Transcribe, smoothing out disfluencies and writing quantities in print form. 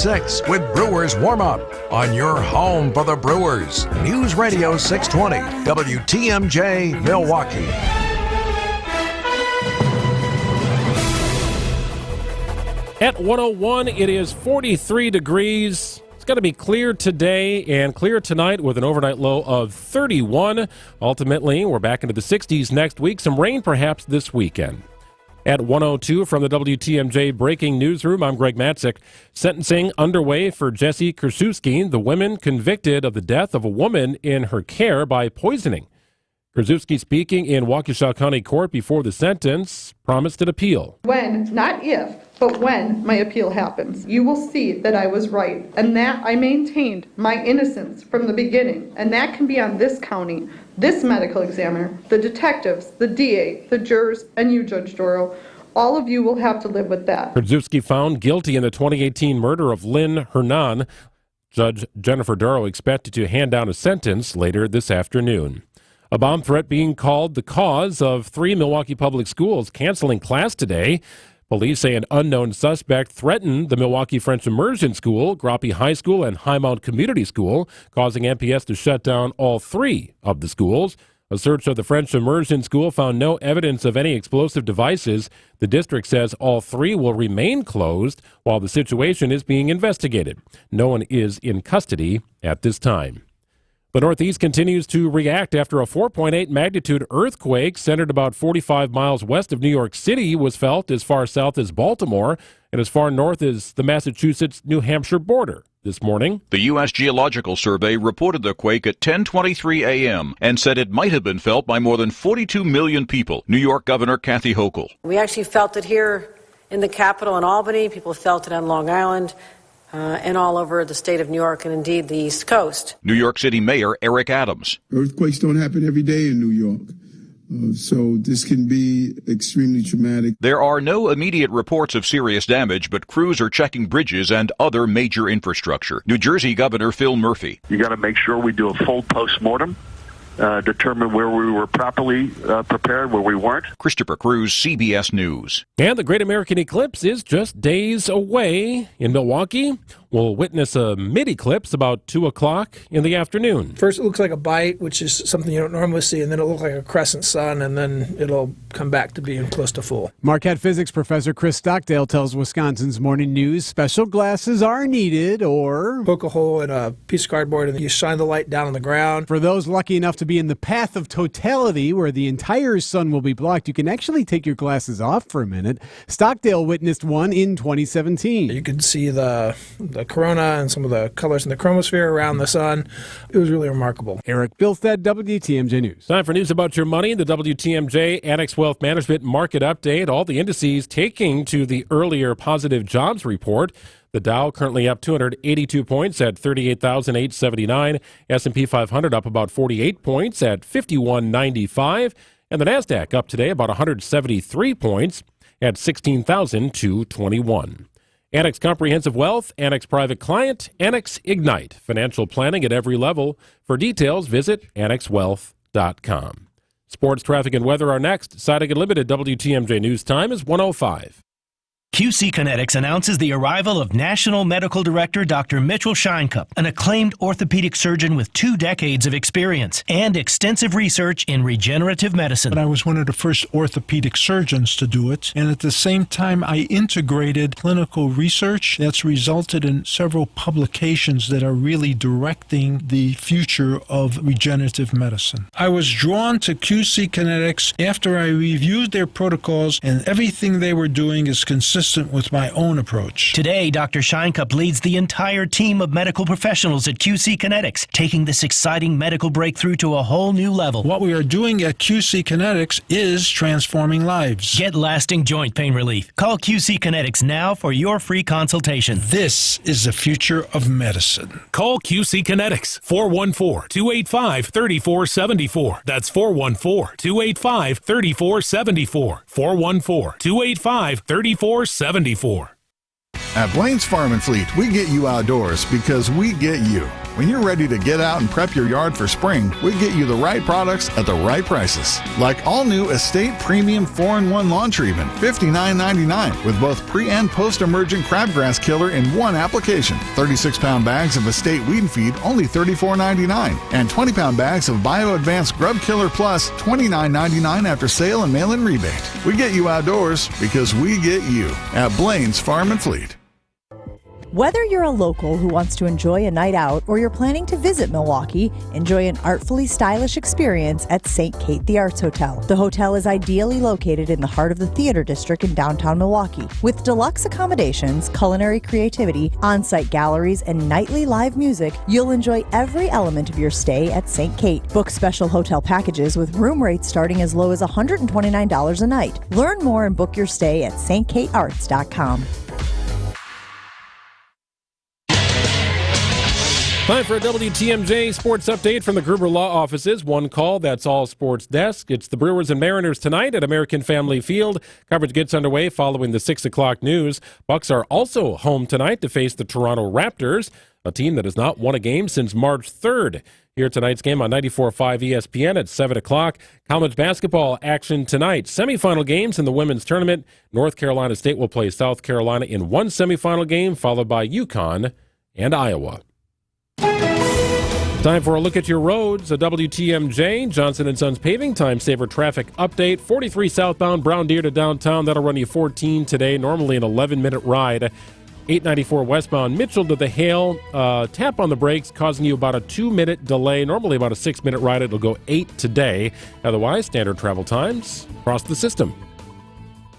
6 with Brewers Warm-Up on your home for the Brewers. News Radio 620, WTMJ, Milwaukee. At 101, it is 43 degrees. It's going to be clear today and clear tonight with an overnight low of 31. Ultimately, we're back into the 60s next week. Some rain perhaps this weekend. At 102 from the WTMJ Breaking Newsroom, I'm Greg Matzik. Sentencing underway for Jesse Krasuski, the woman convicted of the death of a woman in her care by poisoning. Krasuski, speaking in Waukesha County Court before the sentence, promised an appeal. When, not if, but when my appeal happens, you will see that I was right and that I maintained my innocence from the beginning. And that can be on this county, this medical examiner, the detectives, the DA, the jurors, and you, Judge Doro. All of you will have to live with that. Krasuski found guilty in the 2018 murder of Lynn Hernan. Judge Jennifer Doro expected to hand down a sentence later this afternoon. A bomb threat being called the cause of 3 Milwaukee public schools canceling class today. Police say an unknown suspect threatened the Milwaukee French Immersion School, Groppe High School, and Highmount Community School, causing MPS to shut down all 3 of the schools. A search of the French Immersion School found no evidence of any explosive devices. The district says all 3 will remain closed while the situation is being investigated. No one is in custody at this time. The Northeast continues to react after a 4.8 magnitude earthquake centered about 45 miles west of New York City was felt as far south as Baltimore and as far north as the Massachusetts-New Hampshire border this morning. The U.S. Geological Survey reported the quake at 10:23 a.m. and said it might have been felt by more than 42 million people. New York Governor Kathy Hochul. We actually felt it here in the capital in Albany. People felt it on Long Island. And all over the state of New York and indeed the East Coast. New York City Mayor Eric Adams. Earthquakes don't happen every day in New York, so this can be extremely traumatic. There are no immediate reports of serious damage, but crews are checking bridges and other major infrastructure. New Jersey Governor Phil Murphy. You got to make sure we do a full postmortem. Determine where we were properly prepared, where we weren't. Christopher Cruz, CBS News. And the Great American Eclipse is just days away. In Milwaukee, we'll witness a mid-eclipse about 2 o'clock in the afternoon. First, it looks like a bite, which is something you don't normally see, and then it'll look like a crescent sun, and then it'll come back to being close to full. Marquette physics professor Chris Stockdale tells Wisconsin's Morning News special glasses are needed, or poke a hole in a piece of cardboard, and you shine the light down on the ground. For those lucky enough to be in the path of totality, where the entire sun will be blocked, you can actually take your glasses off for a minute. Stockdale witnessed one in 2017. You could see the corona and some of the colors in the chromosphere around the sun. It was really remarkable. Eric Bilstead, WTMJ News. Time for news about your money. The WTMJ Annex Wealth Management Market Update. All the indices taking to the earlier positive jobs report. The Dow currently up 282 points at 38,879. S&P 500 up about 48 points at 5195. And the NASDAQ up today about 173 points at 16,221. Annex Comprehensive Wealth, Annex Private Client, Annex Ignite. Financial planning at every level. For details, visit annexwealth.com. Sports, traffic, and weather are next. Siding Unlimited WTMJ News Time is 1:05. QC Kinetics announces the arrival of National Medical Director Dr. Mitchell Scheinkup, an acclaimed orthopedic surgeon with 2 decades of experience and extensive research in regenerative medicine. I was one of the first orthopedic surgeons to do it, and at the same time I integrated clinical research that's resulted in several publications that are really directing the future of regenerative medicine. I was drawn to QC Kinetics after I reviewed their protocols, and everything they were doing is consistent with my own approach. Today, Dr. Scheinkup leads the entire team of medical professionals at QC Kinetics, taking this exciting medical breakthrough to a whole new level. What we are doing at QC Kinetics is transforming lives. Get lasting joint pain relief. Call QC Kinetics now for your free consultation. This is the future of medicine. Call QC Kinetics, 414-285-3474. That's 414-285-3474. 414-285-3474. At Blaine's Farm and Fleet, we get you outdoors because we get you. When you're ready to get out and prep your yard for spring, we get you the right products at the right prices. Like all-new Estate Premium 4-in-1 Lawn Treatment, $59.99, with both pre- and post-emergent crabgrass killer in one application. 36-pound bags of Estate Weed and Feed, only $34.99. And 20-pound bags of Bio Advanced Grub Killer Plus, $29.99 after sale and mail-in rebate. We get you outdoors because we get you at Blaine's Farm and Fleet. Whether you're a local who wants to enjoy a night out or you're planning to visit Milwaukee, enjoy an artfully stylish experience at St. Kate the Arts Hotel. The hotel is ideally located in the heart of the theater district in downtown Milwaukee. With deluxe accommodations, culinary creativity, on-site galleries, and nightly live music, you'll enjoy every element of your stay at St. Kate. Book special hotel packages with room rates starting as low as $129 a night. Learn more and book your stay at stkatearts.com. Time for a WTMJ sports update from the Gruber Law Offices. One call, that's all sports desk. It's the Brewers and Mariners tonight at American Family Field. Coverage gets underway following the 6 o'clock news. Bucks are also home tonight to face the Toronto Raptors, a team that has not won a game since March 3rd. Here tonight's game on 94.5 ESPN at 7 o'clock. College basketball action tonight. Semifinal games in the women's tournament. North Carolina State will play South Carolina in one semifinal game, followed by UConn and Iowa. Time for a look at your roads. A WTMJ, Johnson & Sons Paving Time Saver traffic update. 43 southbound Brown Deer to downtown. That'll run you 14 today. Normally an 11-minute ride. 894 westbound Mitchell to the Hale. Tap on the brakes causing you about a 2-minute delay. Normally about a 6-minute ride. It'll go 8 today. Otherwise, standard travel times across the system.